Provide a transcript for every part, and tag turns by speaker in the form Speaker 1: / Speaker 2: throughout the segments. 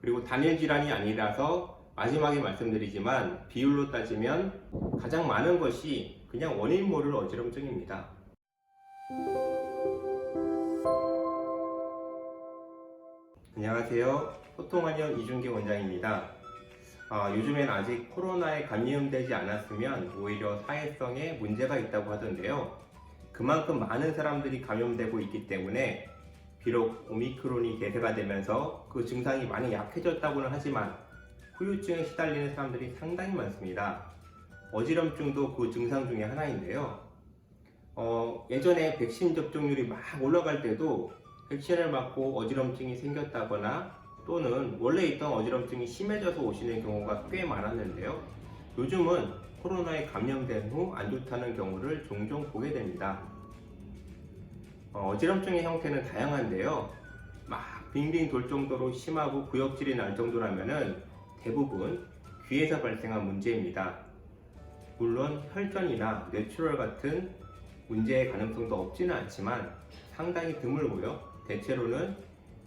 Speaker 1: 그리고 단일 질환이 아니라서 마지막에 말씀드리지만 비율로 따지면 가장 많은 것이 그냥 원인 모를 어지럼증입니다. 안녕하세요. 소통한의원 이준기 원장입니다. 요즘엔 아직 코로나에 감염되지 않았으면 오히려 사회성에 문제가 있다고 하던데요. 그만큼 많은 사람들이 감염되고 있기 때문에 비록 오미크론이 대세가 되면서 그 증상이 많이 약해졌다고는 하지만 후유증에 시달리는 사람들이 상당히 많습니다. 어지럼증도 그 증상 중에 하나인데요. 예전에 백신 접종률이 막 올라갈 때도 백신을 맞고 어지럼증이 생겼다거나 또는 원래 있던 어지럼증이 심해져서 오시는 경우가 꽤 많았는데요. 요즘은 코로나에 감염된 후 안 좋다는 경우를 종종 보게 됩니다. 어지럼증의 형태는 다양한데요. 막 빙빙 돌 정도로 심하고 구역질이 날 정도라면은 대부분 귀에서 발생한 문제입니다. 물론 혈전이나 뇌출혈 같은 문제의 가능성도 없지는 않지만 상당히 드물고요. 대체로는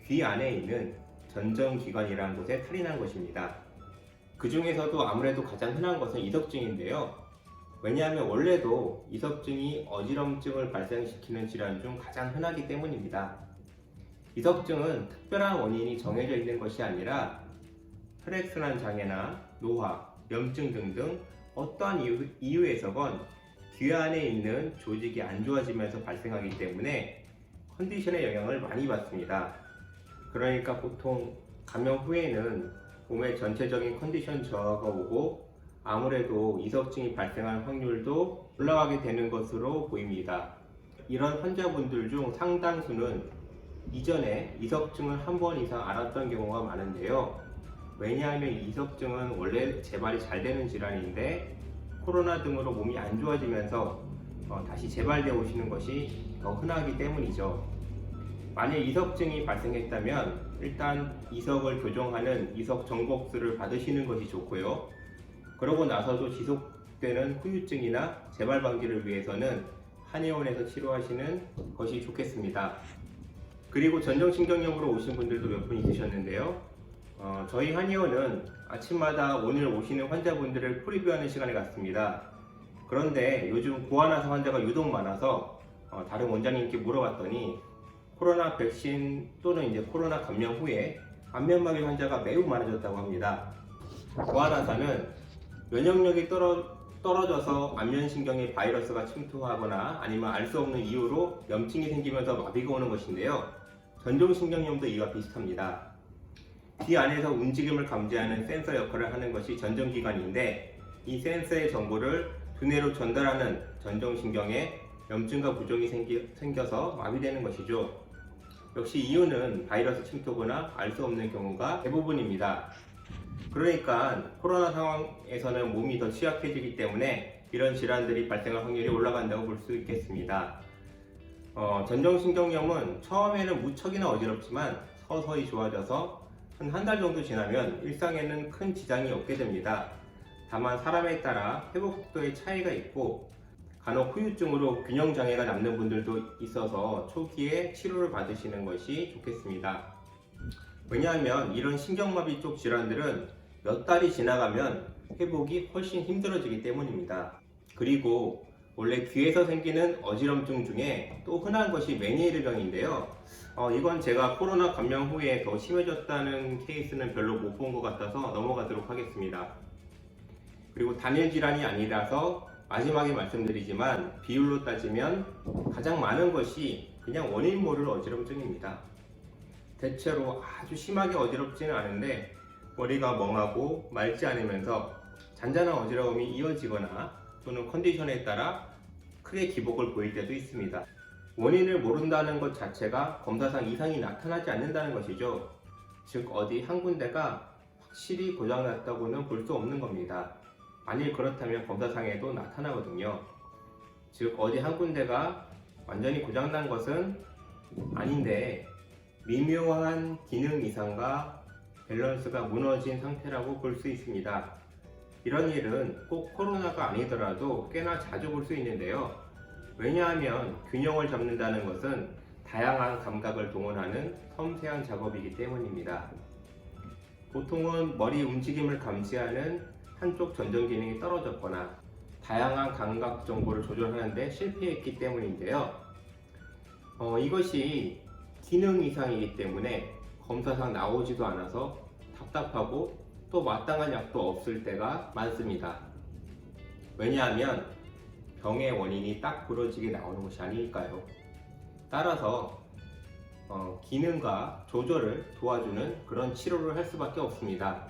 Speaker 1: 귀 안에 있는 전정기관이라는 곳에 탈이 난 것입니다. 그 중에서도 아무래도 가장 흔한 것은 이석증인데요. 왜냐하면 원래도 이석증이 어지럼증을 발생시키는 질환 중 가장 흔하기 때문입니다. 이석증은 특별한 원인이 정해져 있는 것이 아니라 혈액순환 장애나 노화, 염증 등등 어떠한 이유에서건 귀 안에 있는 조직이 안 좋아지면서 발생하기 때문에 컨디션에 영향을 많이 받습니다. 그러니까 보통 감염 후에는 몸의 전체적인 컨디션 저하가 오고 아무래도 이석증이 발생할 확률도 올라가게 되는 것으로 보입니다. 이런 환자분들 중 상당수는 이전에 이석증을 한 번 이상 앓았던 경우가 많은데요. 왜냐하면 이석증은 원래 재발이 잘 되는 질환인데 코로나 등으로 몸이 안 좋아지면서 다시 재발되어 오시는 것이 더 흔하기 때문이죠. 만약 이석증이 발생했다면 일단 이석을 교정하는 이석 정복술을 받으시는 것이 좋고요. 그러고 나서도 지속되는 후유증이나 재발 방지를 위해서는 한의원에서 치료하시는 것이 좋겠습니다. 그리고 전정신경염으로 오신 분들도 몇 분 있으셨는데요. 저희 한의원은 아침마다 오늘 오시는 환자분들을 프리뷰하는 시간을 갖습니다. 그런데 요즘 고환아사 환자가 유독 많아서 다른 원장님께 물어봤더니 코로나 백신 또는 이제 코로나 감염 후에 안면마비 환자가 매우 많아졌다고 합니다. 고환아사는 면역력이 떨어져서 안면신경에 바이러스가 침투하거나 아니면 알 수 없는 이유로 염증이 생기면서 마비가 오는 것인데요. 전정신경염도 이와 비슷합니다. 귀 안에서 움직임을 감지하는 센서 역할을 하는 것이 전정기관인데 이 센서의 정보를 두뇌로 전달하는 전정신경에 염증과 부종이 생겨서 마비되는 것이죠. 역시 이유는 바이러스 침투거나 알 수 없는 경우가 대부분입니다. 그러니까 코로나 상황에서는 몸이 더 취약해지기 때문에 이런 질환들이 발생할 확률이 올라간다고 볼 수 있겠습니다. 전정신경염은 처음에는 무척이나 어지럽지만 서서히 좋아져서 한 달 정도 지나면 일상에는 큰 지장이 없게 됩니다. 다만 사람에 따라 회복 속도의 차이가 있고 간혹 후유증으로 균형장애가 남는 분들도 있어서 초기에 치료를 받으시는 것이 좋겠습니다. 왜냐하면 이런 신경마비 쪽 질환들은 몇 달이 지나가면 회복이 훨씬 힘들어지기 때문입니다. 그리고 원래 귀에서 생기는 어지럼증 중에 또 흔한 것이 메니에르병인데요. 이건 제가 코로나 감염 후에 더 심해졌다는 케이스는 별로 못 본 것 같아서 넘어가도록 하겠습니다. 그리고 단일 질환이 아니라서 마지막에 말씀드리지만 비율로 따지면 가장 많은 것이 그냥 원인 모를 어지럼증입니다. 대체로 아주 심하게 어지럽지는 않은데 머리가 멍하고 맑지 않으면서 잔잔한 어지러움이 이어지거나 또는 컨디션에 따라 크게 기복을 보일 때도 있습니다. 원인을 모른다는 것 자체가 검사상 이상이 나타나지 않는다는 것이죠. 즉 어디 한 군데가 확실히 고장났다고는 볼 수 없는 겁니다. 만일 그렇다면 검사상에도 나타나거든요. 즉 어디 한 군데가 완전히 고장난 것은 아닌데 미묘한 기능 이상과 밸런스가 무너진 상태라고 볼 수 있습니다. 이런 일은 꼭 코로나가 아니더라도 꽤나 자주 볼 수 있는데요. 왜냐하면 균형을 잡는다는 것은 다양한 감각을 동원하는 섬세한 작업이기 때문입니다. 보통은 머리 움직임을 감지하는 한쪽 전정 기능이 떨어졌거나 다양한 감각 정보를 조절하는 데 실패했기 때문인데요. 이것이 기능 이상이기 때문에 검사상 나오지도 않아서 답답하고 또 마땅한 약도 없을 때가 많습니다. 왜냐하면 병의 원인이 딱 부러지게 나오는 것이 아닐까요? 따라서 기능과 조절을 도와주는 그런 치료를 할 수밖에 없습니다.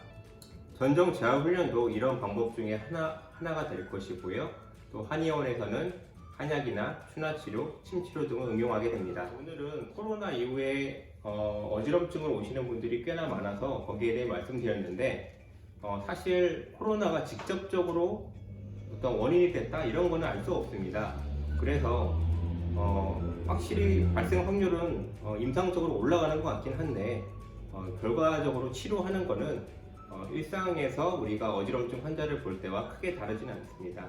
Speaker 1: 전정 재활 훈련도 이런 방법 중에 하나가 될 것이고요. 또 한의원에서는 한약이나 추나치료, 침치료 등을 응용하게 됩니다. 오늘은 코로나 이후에 어지럼증을 오시는 분들이 꽤나 많아서 거기에 대해 말씀드렸는데 사실 코로나가 직접적으로 어떤 원인이 됐다 이런 거는 알 수 없습니다. 그래서 확실히 발생 확률은 임상적으로 올라가는 것 같긴 한데 결과적으로 치료하는 거는 일상에서 우리가 어지럼증 환자를 볼 때와 크게 다르지는 않습니다.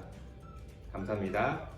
Speaker 1: 감사합니다.